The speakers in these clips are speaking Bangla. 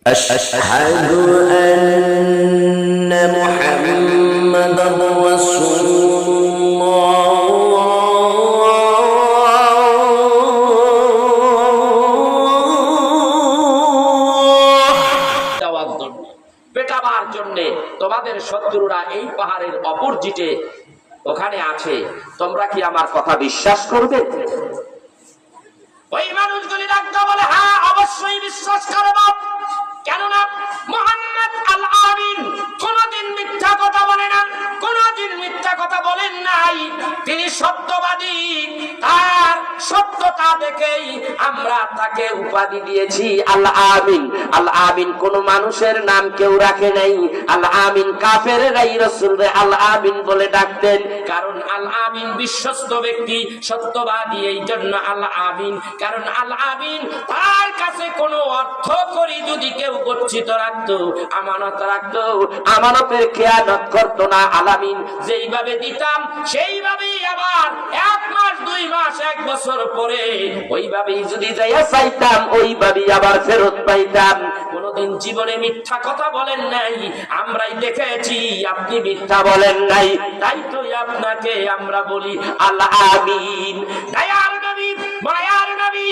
أشهد أن محمدا رسول পেটাবার জন্য তোমাদের শত্রুরা এই পাহাড়ের অপরজিটে ওখানে আছে, তোমরা কি আমার কথা বিশ্বাস করবে? ওই মানুষগুলি ডাকতে বলে, হ্যাঁ অবশ্যই বিশ্বাস করব, কেননা মুহাম্মদ আল আমিন কোনদিন মিথ্যা কথা বলে না, কোনদিন মিথ্যা কথা বলেন নাই, তিনি সত্যবাদী। তার সত্যতা দেখেই আমরা তাকে উপাধি দিয়েছি আল আমিন। আল আমিন কোন মানুষের নাম কেউ রাখে নাই। আল আমিন কাফেররাই রাসূলকে আল আমিন বলে ডাকতেন, কারণ আল আমিন বিশ্বস্ত ব্যক্তি, সত্যবাদী, এই জন্য আল আমিন। কারণ আল আমিন তার কাছে কোনো অর্থ করি যদি কেউ গচ্ছিত রাখতো, আমানত রাখতো, আমানতের খেয়ানত করতো না। আল আমিন যেইভাবে দিতাম সেইভাবেই আবার 1 মাস 2 মাস 1 বছর পরে ওইভাবেই যদি যাইয়া চাইতাম ওইভাবেই আবার ফেরত পাইতাম। কোনদিন জীবনে মিথ্যা কথা বলেন নাই, আমরাই দেখেছি আপনি মিথ্যা বলেন নাই, তাই তো আপনাকে আমরা বলি আল আমিন। দয়ার নবী, মায়ার নবী,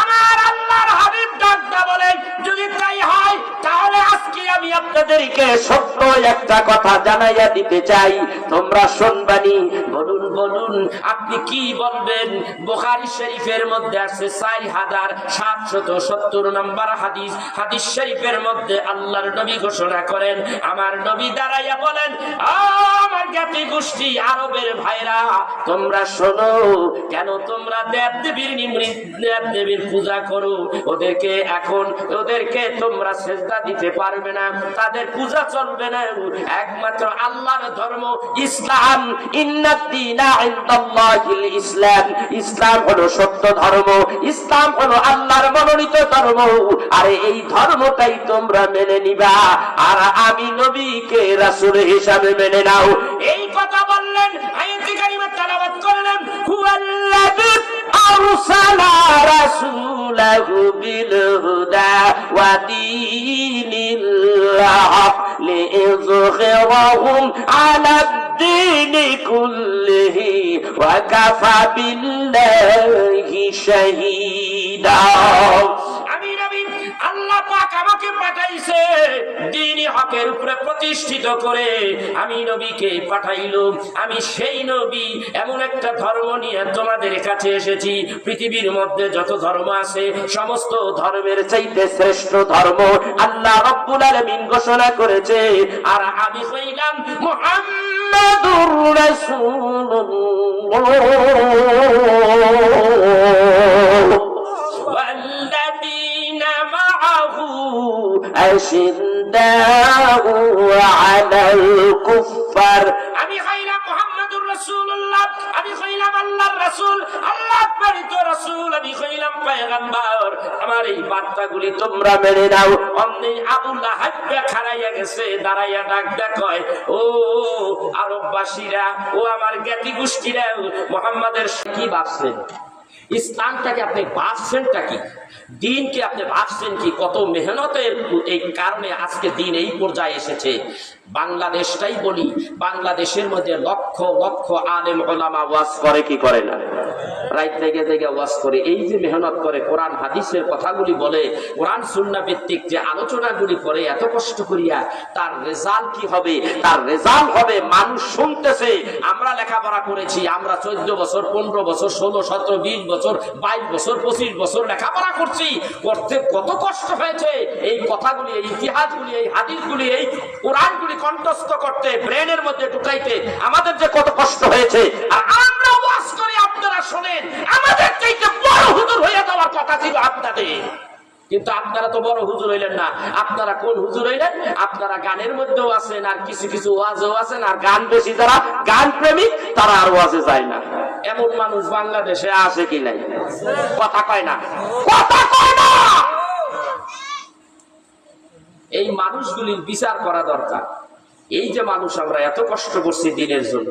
আমার আল্লাহর হাবিব ডাকটা বলেন, যদি তাই হয় তাহলে আজকে আমি আপনাদেরকে সত্য একটা কথা জানাইয়া দিতে চাই, তোমরা শুনবানি। বলুন বলুন আপনি কি বলবেন? বুখারী শরীফের মধ্যে আছে 4770 নম্বর হাদিস। হাদিস শরীফের মধ্যে আল্লাহর নবী ঘোষণা করেন, আমার নবী দাঁড়াইয়া বলেন, আমার জ্ঞাতি গোষ্ঠী আরবের ভাইরা, তোমরা শোনো, কেন তোমরা দেব দেবীর পূজা করো? ওদেরকে তোমরা সিজদা দিতে পারবে না, তাদের পূজা চলবে না। একমাত্র আল্লাহর ধর্ম ইসলাম, ইন্নাদ-দীনা ইনদাল্লাহিল ইসলাম, ইসলাম হলো সত্য ধর্ম, ইসলাম হলো আল্লাহর মনোনীত ধর্ম। আরে এই ধর্মটাই তোমরা মেনে নিবা, আর আমি নবীকে রাসূল হিসাবে মেনে নাও। এই কথা বললেন, আয়াতে কারিমা তেলাওয়াত করলেন, হুয়াল্লাযী আরসালা রাসূলাহু বিল হুদা ওয়া দীনিল হক লিইযহিরাহু আলাদ-দীনি কুল্লিহি ওয়া কাফা বিল্লাহি শাহীদা। আমি নবী, আল্লাহ পাক আমাকে পাঠাইছে দ্বীনি হকের উপরে প্রতিষ্ঠিত করে, আমি নবীকে পাঠাইলো। আমি সেই নবী, এমন একটা ধর্ম নিয়ে তোমাদের কাছে এসেছি। পৃথিবীর মধ্যে যত ধর্ম আছে সমস্ত ধর্মের চাইতে শ্রেষ্ঠ ধর্ম আল্লাহ রাব্বুল আলামিন ঘোষণা করেছে, আর আমি হইলাম মুহাম্মাদুর রাসূলুল্লাহ। ওয়াল্লাযীনা মাআহু আশিদ্দাউ আলাল কুফার। আমি হইলাম মুহাম্মাদুর রাসূলুল্লাহ, আমি হইলাম আল্লাহর রাসূল, আল্লাহ প্রেরিত রাসূল, আমি হইলাম পয়গম্বর। আমার এই বার্তাগুলি তোমরা মেনে নাও। অমনি আবু লাহাব খাড়াইয়া গেছে, দাঁড়াইয়া ডাক কয়, ও আরববাসীরা, ও আমার জ্ঞাতি গোষ্ঠীরা, মুহাম্মাদের কি ভাবছেন? ইসলামটাকে আপনি ভাবছেনটা কি? দিনকে আপনি ভাবছেন কি? কত মেহনতের এই কারণে আজকে দিন এই পর্যায়ে এসেছে। বাংলাদেশটাই বলি, বাংলাদেশের মধ্যে লক্ষ লক্ষ আলেম ওলামা ওয়াজ করে কি করে না? রাত থেকে ওয়াজ করে, এই যে মেহনত করে, কোরআন হাদিসের কথাগুলি বলে, কোরআন সুন্নাহ ভিত্তিক যে আলোচনাগুলি করে এত কষ্ট করিয়া, তার রেজাল্ট কি হবে? তার রেজাল্ট হবে মানুষ শুনতেছে। আমরা লেখাপড়া করেছি, আমরা 14 বছর, 15 বছর, 16, 17, 20 বছর, 22 বছর, 25 বছর লেখাপড়া করছি। করতে কত কষ্ট হয়েছে এই কথাগুলি, এই ইতিহাসগুলি, এই হাদিসগুলি, এই কোরআনগুলি কণ্ঠস্থ করতে, ব্রেনের মধ্যে ঢুকাইতে আমাদের যে কত কষ্ট হয়েছে। আর আমরা ওয়াজ করে আপনারা শোনেন, আমাদের চাইতে বড় হুজুর হয়ে যাওয়ার কথা ছিল আপনাদের, কিন্তু আপনারা তো বড় হুজুর হইলেন না। আপনারা কোন হুজুর হইলেন? আপনারা গানের মধ্যেও আছেন, আর কিছু কিছু ওয়াজও আছেন, আর গান বেশি যারা গান প্রেমিক তারা আর ওয়াজে যায় না। এমন মানুষ বাংলাদেশে আছে কি নাই? কথা কয় না, কথা কয় না। এই মানুষগুলির বিচার করা দরকার। এই যে মানুষ আমরা এত কষ্ট করছি দিনের জন্য,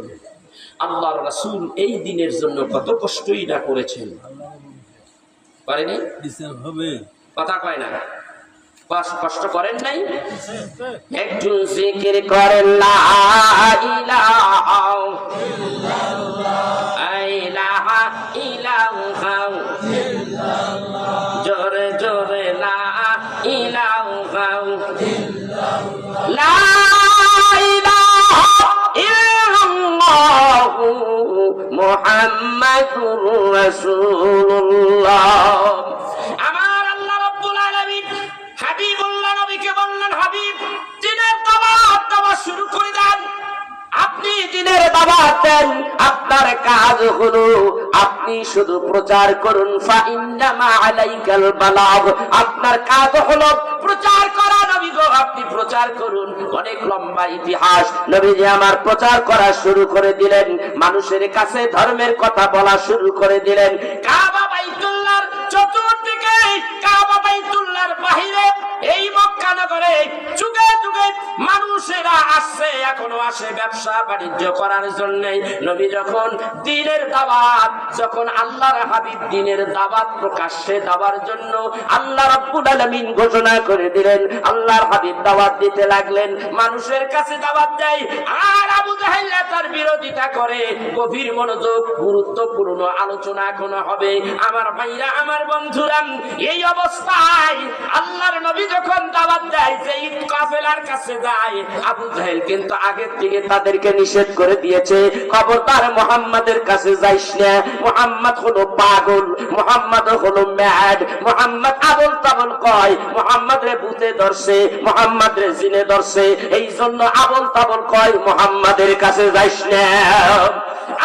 আল্লাহর রাসূল এই দিনের জন্য কত কষ্টই না করেছেন, পারেনি? কথা কয় না। কষ্ট করেন নাই? একটু জিকির করেন লা ইলাহা ইল্লাল্লাহ ইলাহা জোরে জোরে লা ইলাহা লা ইলাহা ইল্লাল্লাহ মুহাম্মাদুর রাসূলুল্লাহ। আমার আল্লাহ রাব্বুল আলামিন হাবিবুল্লাহ নবীকে বললেন, হাবিব দিনের দাওয়াত দেওয়া শুরু করে দেন। আপনি দিনের দাওয়াত দেন, আপনার কাজ হলো আপনি শুধু প্রচার করুন। ফাইন্নামা আলাইকাল বালাগ, আপনার কাজ হলো প্রচার করা। নবী গো আপনি প্রচার করুন। অনেক লম্বা ইতিহাস। নবীজি আমার প্রচার করা শুরু করে দিলেন, মানুষের কাছে ধর্মের কথা বলা শুরু করে দিলেন। কাবা বাইতুল্লাহর চতুর্দিকে, কাবা বাইতুল্লাহর বাহিরে, এই মক্কা নগরে যুগে যুগে মানুষেরা আসছে, এখনো আসে ব্যবসা বাণিজ্য করার জন্য। নবী যখন দিনের দাওয়াত, যখন আল্লাহর হাবিব দিনের দাওয়াত প্রকাশ্যে দেওয়ার জন্য আল্লাহ রাব্বুল আলামিন ঘোষণা করে দিলেন, আল্লাহর হাবিব দাওয়াত দিতে লাগলেন, মানুষের কাছে দাওয়াত দেয়। আর আবু জাহেল তার বিরোধিতা করে। গভীর মনোযোগ, গুরুত্বপূর্ণ আলোচনা এখন হবে। আমার ভাইরা, আমার বন্ধুরা, এই অবস্থায় আল্লাহর নবী যখন দাওয়াত দেয়, যে কাফেলার কাছে যায়, আবু জাহেল কিন্তু আগের থেকে তাদেরকে নিষেধ করে দিয়েছে, খবরদার মুহাম্মাদের কাছে যাইস না, মুহাম্মদ হলো পাগল, মুহাম্মদ হলো ম্যাড, মুহাম্মদ আবল তাবল কয়, মুহাম্মদ রে ভূতে ধরছে, মুহাম্মদ রে জিনে ধরছে, এই জন্য আবল তাবল কয়, মুহাম্মাদের কাছে যাইস না।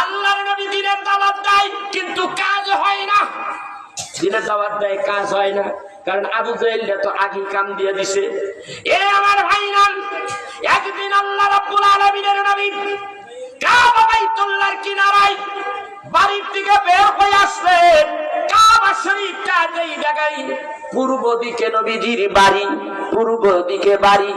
আল্লাহর নবী দিনের দাওয়াত দেয়, কিন্তু কাজ হয় না। দিনের দাওয়াত দেয়, কাজ হয় না, কারণ আবু জাহেল তো আগে কাম দিয়ে দিছে। এ আমার ভাইরা, একদিন আল্লাহ রাব্বুল আলামিনের নবী কাবা বাইতুল্লাহর কিনারায় বাড়ির থেকে বের হয়ে আসলেন। কাবা শরীফটা যেই জায়গায়, পূর্ব দিকে নবীজির বাড়ি, পূর্ব দিকে বাড়ি,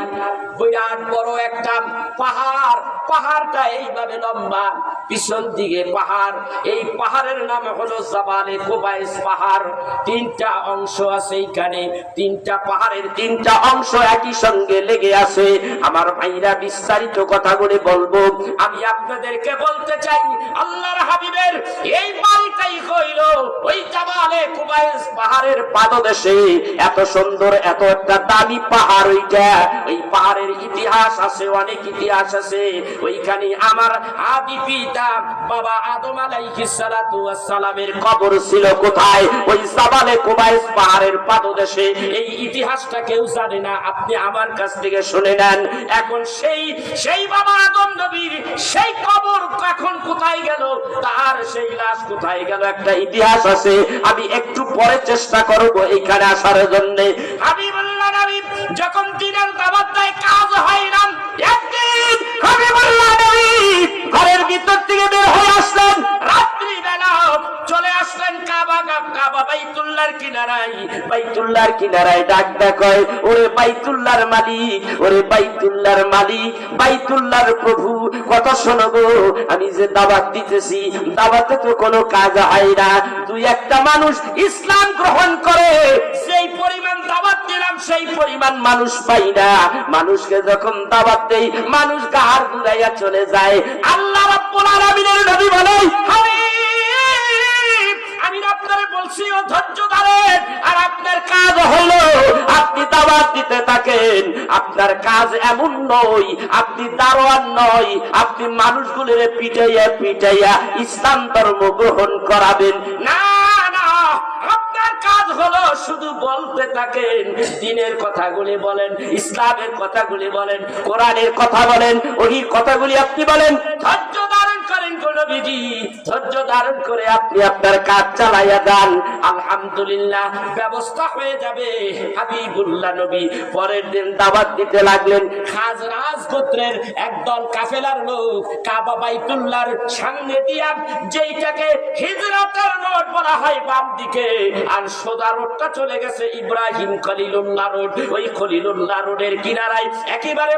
বিরাট বড় একটা পাহাড়, পাহাড়টা এইভাবে লম্বা, পিছন দিকে পাহাড়। এই পাহাড়ের নাম হলো জাবালে কুবাইস পাহাড়। তিনটা অংশ আছে এইখানে, তিনটা পাহাড়ের তিনটা অংশ একই সঙ্গে লেগে আছে। আমার ভাইরা, বিস্তারিত কথাগুলি বলবো। আমি আপনাদেরকে বলতে চাই, আল্লাহর হাবিবের এই বাড়িটাই হইল ওই জাবালে কুবাইস পাহাড়ের পাদদেশে। এত সুন্দর, এত একটা দামি পাহাড় ওইটা। ওই পাহাড়ের ইতিহাস আছে, অনেক ইতিহাস আছে। ওইখানে আমার আদি পিতা বাবা আদম আলাইহিস সালাতু ওয়াস সালামের কবর ছিল কোথায়? ওই জাবালে কুবাইস পাহাড়ের পাদদেশে। এই ইতিহাসটা কেউ জানে না, আপনি আমার কাছ থেকে শুনে নেন। এখন সেই বাবা আদম নবীর সেই কবর এখন কোথায় গেল, তার সেই লাশ কোথায় গেল, একটা ইতিহাস আছে। আমি একটু পরে চেষ্টা করব এইখানে আসার জন্য। হাবিবুল্লাহ নবী যখন দিনের দাওয়াত দেয়, কাজ হয় না। একদিন হাবিবুল্লাহ নবী ঘরের ভিতর থেকে বের হয়ে আসলেন, রাত্রি বেলা চলে আসলেন কাবা বাইতুল্লাহর কিনারায়। বাইতুল্লাহর কিনারায় ডাক ডাকয়, ওরে বাইতুল্লাহর মালিক, ওরে বাইতুল্লাহর মালিক, বাইতুল্লাহর প্রভু, কথা শোনো গো, আমি যে দাওয়াত দিতেছি, দাওয়াতে তো কোনো কাজ হয় না। দুই একটা মানুষ ইসলাম গ্রহণ করে, সেই পরিমাণ দাওয়াত দিলাম সেই পরিমাণ মানুষ পাই না। মানুষকে যখন দাওয়াত দেই, মানুষ গাহার দুলাইয়া চলে যায়। আল্লাহ রাব্বুল আলামিনের নবী বলে, আমি আপনারে বলছি ও ধৈর্য ধরেন। আর আপনার কাজ হলো আপনি দাওয়াত দিতে থাকেন। আপনার কাজ এমন নয়, আপনি দারোয়ান নয়, আপনি মানুষগুলোর পিটাইয়া পিটাইয়া ইসলাম ধর্ম গ্রহণ করাবেন না। আপনার কাজ হলো শুধু বলতে থাকেন, দিনের কথাগুলি বলেন, ইসলামের কথাগুলি বলেন, কোরআনের কথা বলেন, ওহির কথাগুলি আপনি বলেন। ধৈর্য ধারণ করেন নবীজি, ধৈর্য ধারণ করে আপনি আপনার কাজ চালাইয়া যান। আলহামদুলিল্লাহ, ব্যবস্থা হয়ে যাবে। হাবিবুল্লাহ নবী পরের দিন দাওয়াত দিতে লাগলেন। খাজরাজ গোত্রের একদল কাফেলার লোক কাবা বাইতুল্লাহর সামনে দিয়া, যেইটাকে হিজরতের রোড বলা হয় বাম দিকে, আর সোজা রোডটা চলে গেছে ইব্রাহিম খলিলুল্লাহ রোড। ওই খলিলুল্লাহ রোডের কিনারায় একেবারে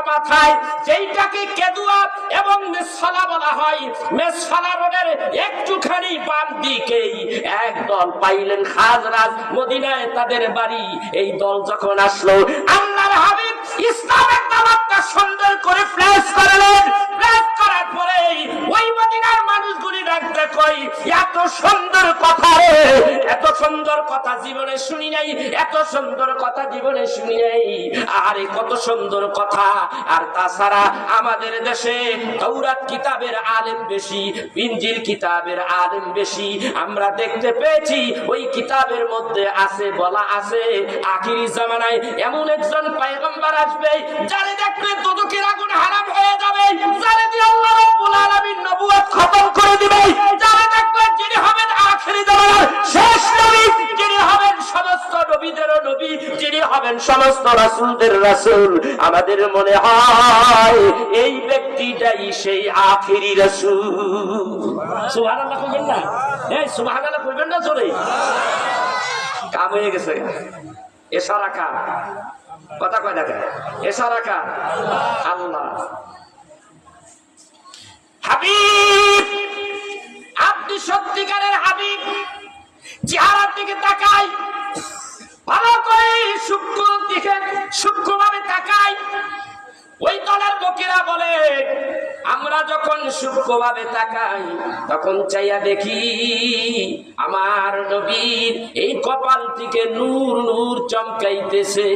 মাথায় যেইটাকে কেদুয়া এবং মিসফালা বলা হয়, মেসফালা রোডের একটুখানি বাম দিকেই একদল পাইলেন খাজরাজ, মদিনায় তাদের বাড়ি। এই দল যখন আসলো, আল্লাহর হাবিব ইসলামের দাওয়াতটা সুন্দর করে ফ্ল্যাশ করলেন। ফ্ল্যাশ করার পরে ওই মদিনার মানুষগুলি ডাকতে কই, এত সুন্দর কথা রে, এত সুন্দর কথা জীবনে শুনি নাই, এত সুন্দর কথা জীবনে শুনি নাই। আরে কত সুন্দর কথা! আর তাছাড়া আমাদের দেশে তাওরাত কিতাবের আলেম বেশি, ইনজিল কিতাবের আলেম বেশি। আমরা দেখতে পেয়েছি ওই কিতাবের মধ্যে আছে, বলা আছে আখিরি জামানায় এমন একজন পয়গম্বর আসবে যারে দেখলে দুদকের আগুন হারাম হয়ে যাবে, যারে দিয়ে আল্লাহ রাব্বুল আলামিন নবুয়ত খতম করে দিবে, যারে দেখলে যিনি হবেন আখিরি জামানার শেষ নবী, যিনি হবেন সমস্ত নবীদের নবী, যিনি হবেন সমস্ত রাসূলদের রাসূল। আমাদের মনে হয় এই ব্যক্তিটাই সেই আখিরি রাসূল। সুবহানাল্লাহ কইবেন না? এই সুবহানাল্লাহ কইবেন না জোরে? কাম হয়ে গেছে। এশারা কার? কথা কয় না কেন? এশারা কার? আল্লাহ। হাবিব, আপনি সত্যিকারের হাবিব। চেহারার দিকে তাকাই, ভালো করে সূক্ষ্মভাবে তাকাই। ওই দলের লোকেরা বলে, আমরা যখন সূক্ষ্মভাবে তাকাই তখন চাইয়া দেখি আমার নবীর এই কপাল থেকে নূর নূর চমকাইতেছে।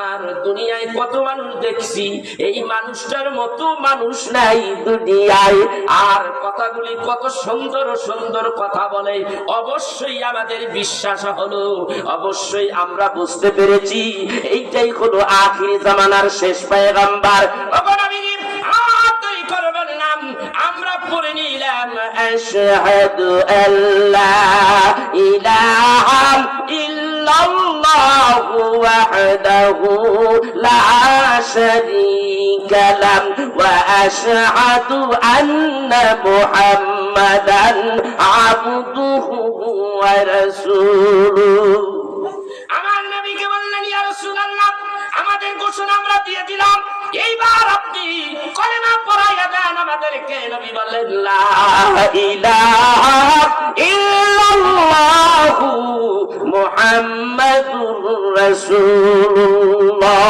আর দুনিয়ায় কত মানুষ দেখছি, এই মানুষটার মতো মানুষ নাই দুনিয়ায়। আর কথাগুলি কত সুন্দর সুন্দর কথা বলে। অবশ্যই আমাদের বিশ্বাস হলো, অবশ্যই আমরা বুঝতে পেরেছি এইটাই হলো আখির জামানার শেষ পয়গম্বর। আমরা পড়ে নিলাম আশহাদু আল্লা ইলাহা ইল্লাল্লাহু ওয়াহদাহু লা শারীকা লাহু ওয়া আশহাদু আন্না মুহাম্মাদান আবদুহু ওয়া রাসূলুহু। আমার নবীকে বললেন, ইয়া রাসূলুল্লাহ, আমাদের ঘোষণা আমরা দিয়ে দিলাম, এইবার আপনি কলেমা পড়াইয়া দেন আমাদেরকে। নবী বললেন, লা ইলাহা ইল্লাল্লাহু মুহাম্মাদুর রাসূলুল্লাহ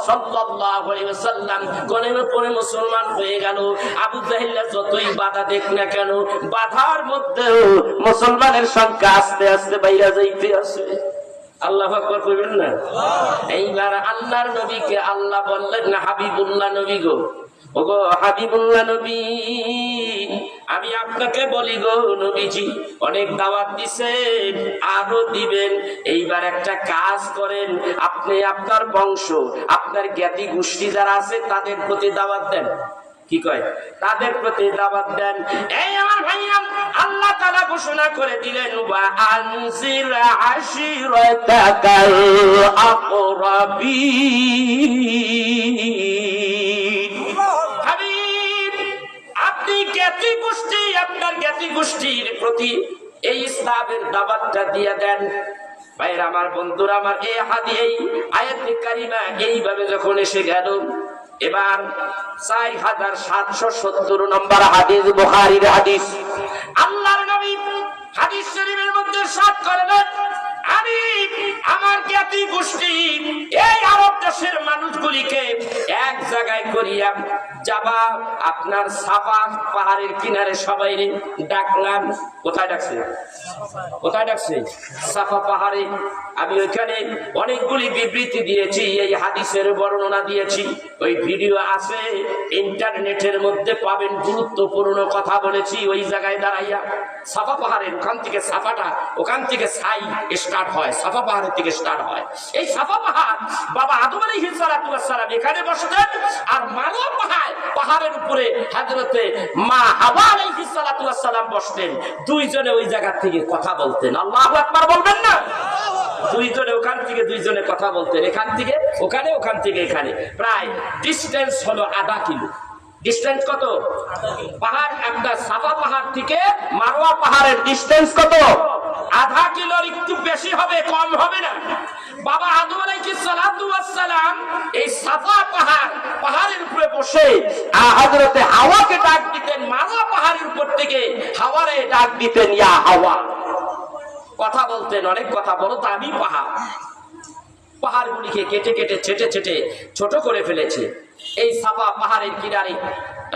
সাল্লাল্লাহু আলাইহি ওয়াসাল্লাম কলেমা পড়ে মুসলমান হয়ে গেল। আবু জাহেল যতই বাধা দেখ না কেন, বাধার মধ্যেও মুসলমানের সংখ্যা আস্তে আস্তে বাইরে যাইতে আছে। আল্লাহু আকবার কইবেন না? এইবার আল্লাহর নবীকে আল্লাহ বললেন, হাবিবুল্লাহ নবী গো, ওগো হাবিবুল্লাহ নবী, আমি আপনাকে বলি গো নবীজি, অনেক দাওয়াত দিছেন, আরো দিবেন। এইবার একটা কাজ করেন, আপনি আপনার বংশ, আপনার জ্ঞাতি গোষ্ঠী যারা আছে তাদের প্রতি দাওয়াত দেন। কি কয়? তাদের প্রতি দাওয়াত দেন। এই আমার ভাইয়া, আল্লাহ তাআলা ঘোষণা করে দিলেন, ওয়া আনজির আশিরাতাকাল আকরাবিন। হাবিব, আপনি জ্ঞাতি গোষ্ঠী, আপনার জ্ঞাতি গোষ্ঠীর প্রতি এই ইসলামের দাওয়াতটা দিয়ে দেন। ভাইরা আমার, বন্ধুরা আমার, এই আয়াতে কারিমা এইভাবে যখন এসে গেল, এবার 4770 নম্বর হাদিস, বুখারীর হাদিস। আল্লাহর নবী হাদিস শরীফের মধ্যে সাত করলেন, আমি আমার জ্ঞাতি গোষ্ঠী এই আরব দেশের মানুষগুলিকে এক জায়গায় করিয়া যাবা, আপনার সাফা পাহাড়ের কিনারে সবাই ডাকলাম। কোথায় ডাকছে? কোথায় ডাকছে? সাফা পাহাড়ে। আমি ওইখানে অনেকগুলি বিবৃতি দিয়েছি, এই হাদিসের বর্ণনা দিয়েছি, ওই ভিডিও আছে ইন্টারনেটের মধ্যে পাবেন। গুরুত্বপূর্ণ কথা বলেছি ওই জায়গায় দাঁড়াইয়া। সাফা পাহাড়ের ওখান থেকে সাফাটা, ওখান থেকে সাই স্টার্ট হয়, সাফা পাহাড়ের থেকে স্টার্ট হয়। এই সাফা পাহাড় বাবা আদম আলাইহিস সালাম এখানে বসতেন, আর মারওয়া পাহাড়ের উপরে হযরতে মা হাওয়া আলাইহিস সালাম বসতেন। দুইজনে ওই জায়গা থেকে কথা বলতেন। আল্লাহু আকবার বলবেন না? দুইজনে ওখান থেকে দুইজনে কথা বলতেন, এখান থেকে ওখানে, ওখান থেকে এখানে। প্রায় ডিস্টেন্স হলো আধা কিলো। ডিস্টেন্স কত? পাহাড় একটা সাফা পাহাড় থেকে মারওয়া পাহাড়ের ডিস্টেন্স কত? আধা কিলোর একটু বেশি হবে, কম হবে না। বাবা আদম আলাইহিস সালাম এই সাফা পাহাড়ের উপরে বসে হযরতে হাওয়াকে ডাক দিতেন, মারওয়া পাহাড় উপর থেকে হাওয়ারে ডাক দিতেন, ইয়া হাওয়া। কথা বলতেন, অনেক কথা বলো, তা আমি পাহাড়গুলিকে কেটে কেটে ছেটে ছেটে ছোট করে ফেলেছে। এই সাফা পাহাড়ের কিনারে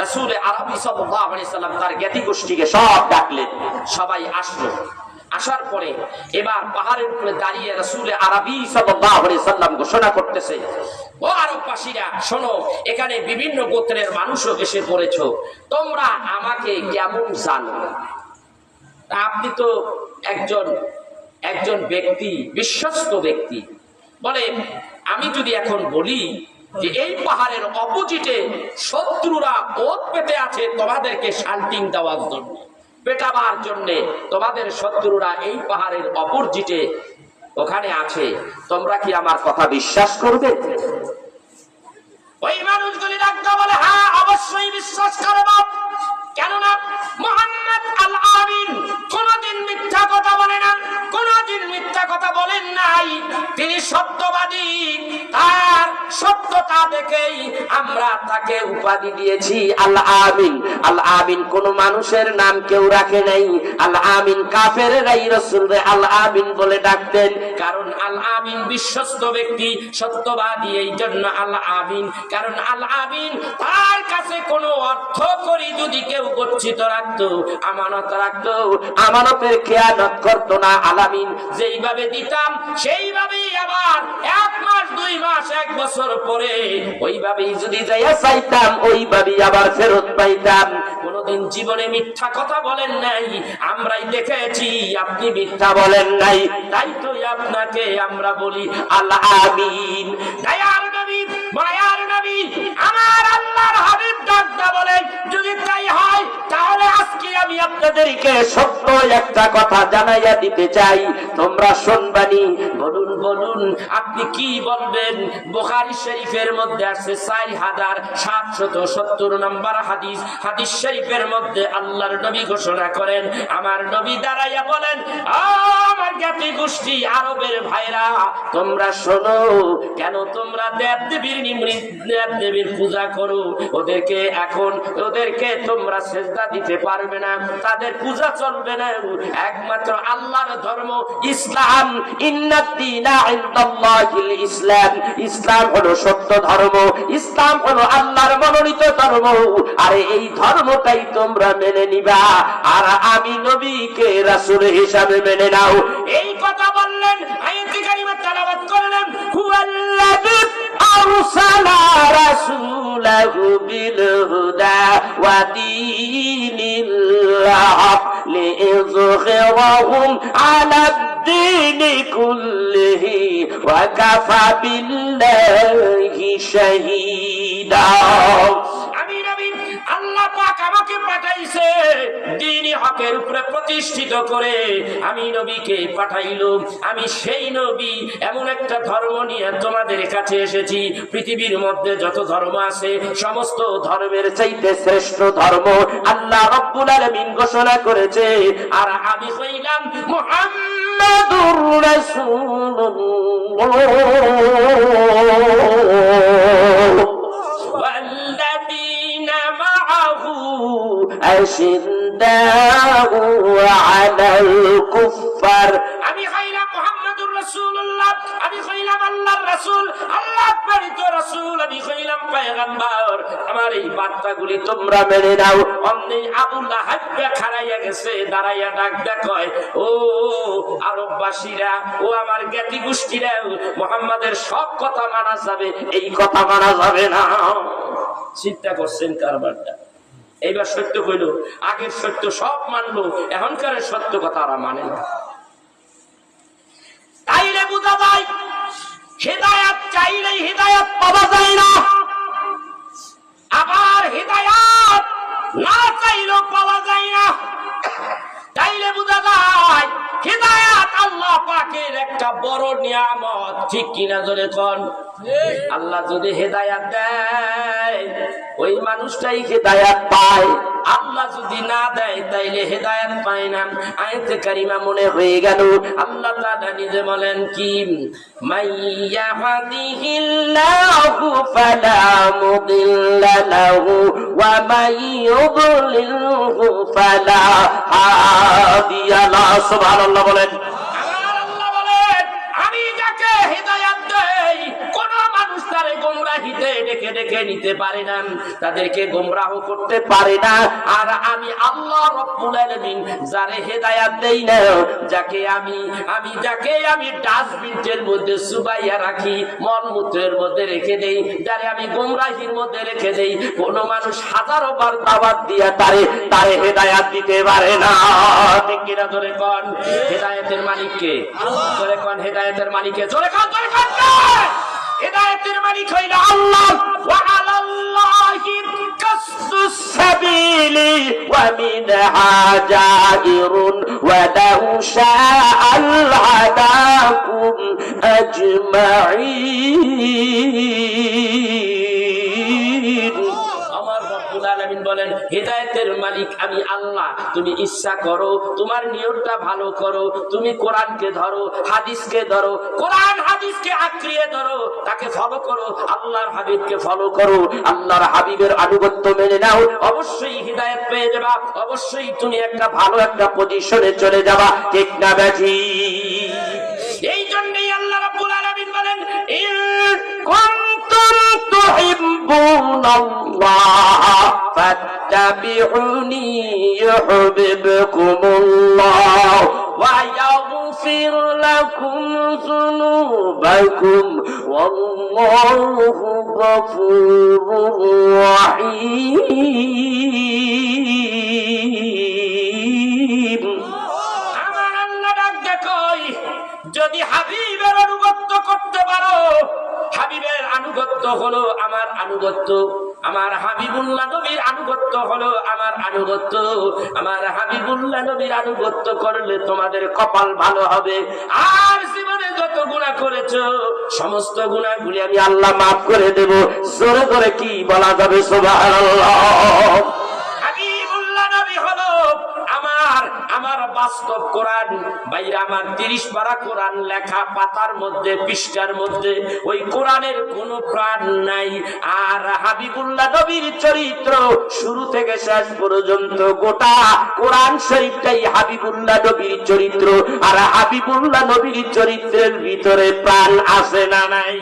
রাসূল আরবি সাল্লাল্লাহু আলাইহি সাল্লাম তার জ্ঞাতি গোষ্ঠীকে সব ডাকলেন। সবাই আসলো। আসার পরে এবার পাহাড়ের উপরে দাঁড়িয়ে রাসূল আরবি সাল্লাল্লাহু আলাইহি সাল্লাম ঘোষণা করতেছে, ও আরববাসীরা শোনো, এখানে বিভিন্ন গোত্রের মানুষও এসে পড়েছো, তোমরা আমাকে কেমন জানো? আপনি তো একজন ব্যক্তি, বিশ্বস্ত ব্যক্তি। বলে, আমি যদি এখন বলি যে এই পাহাড়ের অপোজিটে শত্রুরা ওত পেতে আছে তোমাদেরকে শান্তিং দেওয়ার জন্য, পেটাবার জন্য, তোমাদের শত্রুরা এই পাহাড়ের অপোজিটে ওখানে আছে, তোমরা কি আমার কথা বিশ্বাস করবে? ওই মানুষগুলি ডাকতে বলে, হ্যাঁ অবশ্যই বিশ্বাস করব। কেননা মুহাম্মদ আল আমিন কোনদিন মিথ্যা কথা বলে না, কোনদিন মিথ্যা কথা বলেন নাই। তিনি সত্যবাদী, তার সত্যতা দেখেই আমরা তাকে উপাধি দিয়েছি আল আমিন। আল আমিন কোন মানুষের নাম কেউ রাখে নাই। আল আমিন কাফেররাই রাসূলকে আল আমিন বলে ডাকতেন, কারণ আল আমিন বিশ্বস্ত ব্যক্তি, সত্যবাদী, এই জন্য আল আমিন। কারণ আল আমিন তার কাছে কোনো অর্থ করি যদি কেউ গচ্ছিত রাখতো, আমানত রাখতো, আমানতের খেয়ানত করতো না। আল আমিন যেইভাবে দিতাম সেইভাবেই আবার 1 মাস 2 মাস 1 বছর পরে ওইভাবেই যদি যাইয়া চাইতাম ওইভাবেই আবার ফেরত পাইতাম। কোনদিন জীবনে মিথ্যা কথা বলেন নাই, আমরাই দেখেছি আপনি মিথ্যা বলেন নাই, তাই তো আপনাকে আমরা বলি আল আমিন। দয়ার নবী, মায়ার নবী, আমার আল্লাহর হাবিব ডাকটা বলেন, যদি তাই হয় তাহলে আজকে আমি আপনাদেরকে সত্য একটা কথা জানাইয়া দিতে চাই, তোমরা শুনবানি। বলুন বলুন, আপনি কি বলবেন? বুখারী শরীফের মধ্যে আছে 4770 নম্বর হাদিস। হাদিস শরীফের মধ্যে আল্লাহর নবী ঘোষণা করেন, আমার নবী দাঁড়াইয়া বলেন, আমার জ্ঞাতি গোষ্ঠী আরবের ভাইরা, তোমরা শোনো, কেন তোমরা দেব দেবীর পূজা করো? ওদেরকে তোমরা সিজদা দিতে পারবে না, তাদের পূজা চলবে না। একমাত্র আল্লাহর ধর্ম ইসলাম, ইন্নাদ-দীনা ইনদাল্লাহিল ইসলাম। ইসলাম হলো সত্য ধর্ম, ইসলাম হলো আল্লাহর মনোনীত ধর্ম। আরে এই ধর্মটাই তোমরা মেনে নিবা, আর আমি নবীকে রাসূল হিসাবে মেনে নাও। এই কথা বললেন, আয়াতে কারিমা তেলাওয়াত করলেন, হুয়াল্লাযী আরসালা রাসূলাহু বিল হুদা ওয়া দীনিল হক লিইযহিরাহু আলাদ-দীনি কুল্লিহি ওয়া কাফা বিল্লাহি শাহীদা। আমি নবী, আল্লাহ পাক আমাকে পাঠাইছে দ্বীনি হকের উপরে প্রতিষ্ঠিত করে, আমি নবীকে পাঠাইলো। আমি সেই নবী, এমন একটা ধর্ম নিয়ে তোমাদের কাছে এসেছি। পৃথিবীর মধ্যে যত ধর্ম আছে সমস্ত ধর্মের চাইতে শ্রেষ্ঠ ধর্ম আল্লাহ রাব্বুল আলামিন ঘোষণা করেছে, আর আমি হইলাম মুহাম্মাদুর রাসূলুল্লাহ। ওয়াল্লাযীনা মাআহু আশিদ্দাউ আলাল কুফফার। আমি হইলাম মুহাম্মাদুর রাসূলুল্লাহ, আমি হইলাম আল্লাহর রাসূল, আল্লাহ প্রেরিত রাসূল, আমি হইলাম পয়গম্বর। আমার এই বার্তাগুলি তোমরা মেনে নাও। অমনি আবু লাহাব খাড়াইয়া গেছে, দাঁড়াইয়া ডাকটা কয়, ও আরববাসীরা, ও আমার জ্ঞাতি গোষ্ঠীরা, মুহাম্মাদের সব কথা মানা যাবে, এই কথা মানা যাবে না। চিন্তা করছেন কারবারটা? এইবার সত্য কইল, আগের সত্য সব মানলো, এখনকার সত্য কথা আর মানে না। তাইলে বুঝা যায়, হিদায়াত চাইলেই হিদায়াত পাওয়া যায় না, আবার হিদায়াত না চাইলেও পাওয়া যায় না। তাইলে বুঝা যায় হিদায়াত আল্লাহ পাকের একটা বড় নিয়ামত, ঠিক কিনা জোরে কোন? আল্লাহ যদি হেদায়াত দেয় ওই মানুষটাই হেদায়াত পায়, আল্লাহ যদি না দেয় তাইলে হেদায়াত পায় না। আয়াতে কারিমা মনে হয়ে গেল, আল্লাহ তাআলা নিজে বলেন কি, মাইয়াহদিহিল্লাহু الله فلا مضل له ومن يضلله فلا هادي له سبحان الله বলেন আল্লাহ বলেন আমি যাকে হিদায়াত দেই কোন মানুষ তারে গোমরাহিতে ডেকে ডেকে নিতে পারে না তাদেরকে গোমরাহ করতে পারে না আর আমি আল্লাহ রব্বুল আলামিন যারে হিদায়াত দেই না যাকে আমি ডাস্টবিনের মধ্যে সুবাইয়া রাখি মলমূত্রের মধ্যে রেখে দেই যারে আমি গোমরাহির মধ্যে রেখে দেই কোন মানুষ হাজারো বার দাওয়াত দিয়া তারে হিদায়াত দিতে পারে না ঠিক কিনা জোরে কোন হিদায়াতের মালিক কে আল্লাহ জোরে কোন হিদায়াতের মালিক কে জোরে কোন হিদায়াতের মালিক হইল আল্লাহ ওয়া আলাল্লাহি কাসদুস সাবিলি ওয়া মিনহা জাইরুন ওয়া লাউ শাআল হাদাকুম আজমাইন আমার রব্বুল আলামিন বলেন হিদায়াতের মালিক আমি আল্লাহ তুমি ইচ্ছা করো তোমার নিয়তটা ভালো করো তুমি কোরআনকে ধরো হাদিসকে ধরো কোরআন হাদিসকে আঁকড়িয়ে ধরো তাকে ফলো করো আল্লাহর হাবিবকে ফলো করো আল্লাহর হাবিবের আনুগত্য মেনে নাও অবশ্যই হিদায়াত পেয়ে যাবা অবশ্যই তুমি একটা ভালো একটা পজিশনে চলে যাবা ঠিক না বেঠি এই জন্যই আল্লাহ রাব্বুল আলামিন বলেন ইন কুনতুম তুহিব্বুনাল্লাহ ফাত্তাবিউনি ইউহিব্বুকুমুল্লাহ ওয়া ইয়াগফির লাকুম যুনুবাকুম ওয়াল্লাহু গফুরুর রহিম আমার আল্লাহ ডাক দেখই যদি হাবিবের আনুগত্য করতে পারো হাবিবের আনুগত্য হলো আমার আনুগত্য আমার হাবিবুল্লাহ নবীর আনুগত্য হলো আমার আনুগত্য আমার হাবিবুল্লাহ নবীর আনুগত্য করলে তোমাদের কপাল ভালো হবে আর জীবনে যত গুনাহ করেছো সমস্ত গুনাহগুলি আমি আল্লাহ maaf করে দেব জোরে জোরে কি বলা যাবে সুবহানাল্লাহ হাবিবুল্লাহ নবী হলো আমার বাস্তব কোরআন বাইরে আমার 30 পারা কোরআন লেখা পাতার মধ্যে পৃষ্ঠার মধ্যে ওই কোরআনের কোনো প্রাণ নাই আর হাবিবুল্লাহ নবীর চরিত্র শুরু থেকে শেষ পর্যন্ত গোটা কোরআন শরীফটাই হাবিবুল্লাহ নবীর চরিত্র আর হাবিবুল্লাহ নবীর চরিত্রের ভিতরে প্রাণ আছে না নাই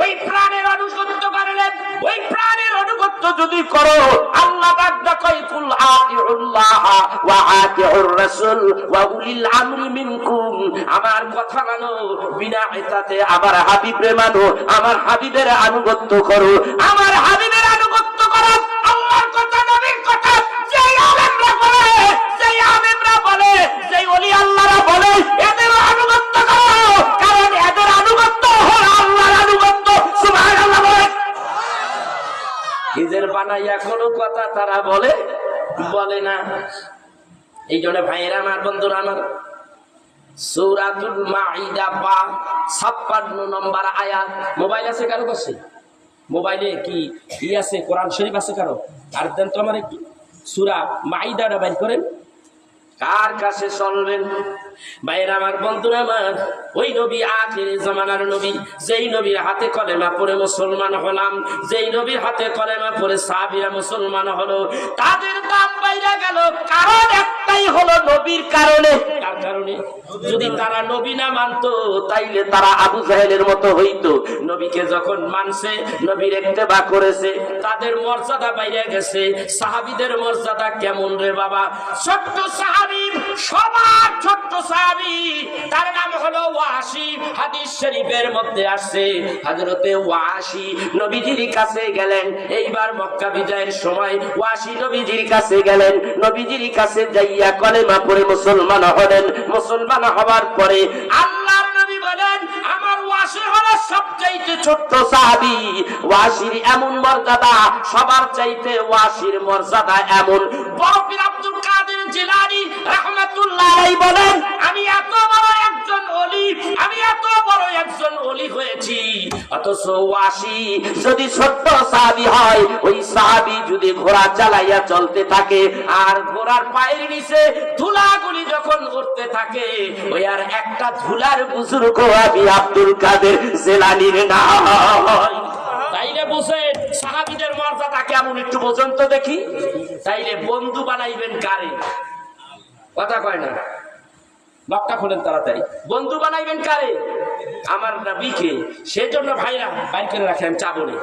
ওই প্রাণের অনুগত্য করলেন ওই প্রাণের অনুগত্য যদি করো আল্লাহ পাক কয় কুল আতিউল্লাহ ওয়া আতিউর রাসূল ওয়া উলিল আমরি মিনকুম আমার কথা মানো বিনা ইতাতে আমার হাবিবের মানো আমার হাবিবের আনুগত্য করো আমার হাবিবের আনুগত্য করো আল্লাহর কথা নবীর কথা যেই আলেমরা বলে যেই ওলি আল্লাহরা বলে এদের আনুগত্য করো কারণ এদের আনুগত্য হলো আল্লাহর আনুগত্য সুবহানাল্লাহ বলে নিজের বানাইয়া কোনো কথা তারা বলে না এই জন্য ভাইয়েরা আমার বন্ধুরা আমার সূরাতুল মাইদা 56 নম্বর আয়াত মোবাইল আছে কারো কাছে মোবাইলে কি আছে কোরআন শরীফ আছে কারো আর দেন তো আমার একটু সূরা মাইদাটা বাইর করেন কার কাছে চলবেন ভাইয়েরা আমার বন্ধুরা আমার ওই নবী আখিরি জামানার নবী যেই নবীর হাতে কলেমা পড়ে মুসলমান হলাম যেই নবীর হাতে কলেমা পড়ে সাহাবীরা মুসলমান হলো তাদের দাম বাইরে গেল কারণ একটাই হলো নবীর কারণে কার কারণে যদি তারা নবী না মানতো তাইলে তারা আবু জাহেলের মতো হইতো নবীকে যখন মানছে নবীর ইত্তেবা করেছে তাদের মর্যাদা বাইরে গেছে সাহাবীদের মর্যাদা কেমন রে বাবা ছোট্ট সাহাবী সবার ছোট্ট সাহাবী তার নাম হলো ওয়াসি হাদিস শরীফের মধ্যে আসছে হযরতে ওয়াসি নবীজির কাছে গেলেন এইবার মক্কা বিজয়ের সময় ওয়াসি নবীজির কাছে গেলেন নবীজির কাছে যাইয়া কলেমা পড়ে মুসলমান হলেন মুসলমান হওয়ার পরে আল্লাহর নবী বলেন আমার ওয়াসি হলো সবচাইতে ছোট্ট সাহাবী ওয়াসির এমন মর্যাদা সবার চাইতে ওয়াসির মর্যাদা এমন বড় পীর আব্দুল কাদের জিলানী রাহমাতুল্লাহ আলাইহি বলেন আমি এত বড় একজন ওলি হয়েছি অথচ ওয়াসি যদি ছোট্ট সাহাবী হয় ওই সাহাবী যদি ঘোড়া চালাইয়া চলতে থাকে আর ঘোড়ার পায়ের নিচে ধুলাগুলি যখন উড়তে থাকে ওই আর একটা ধুলার বুজুর্গ আমি আব্দুল কাদের জিলানীর নাম কেমন একটু বোঝেন তো দেখি। তাইলে বন্ধু বানাইবেন কারে? কথা কয় না, বক্তা খোলেন তাড়াতাড়ি। বন্ধু বানাইবেন কারে? আমার নবীকে। সেজন্য ভাইরা বাইর করে রাখেন চাবনে।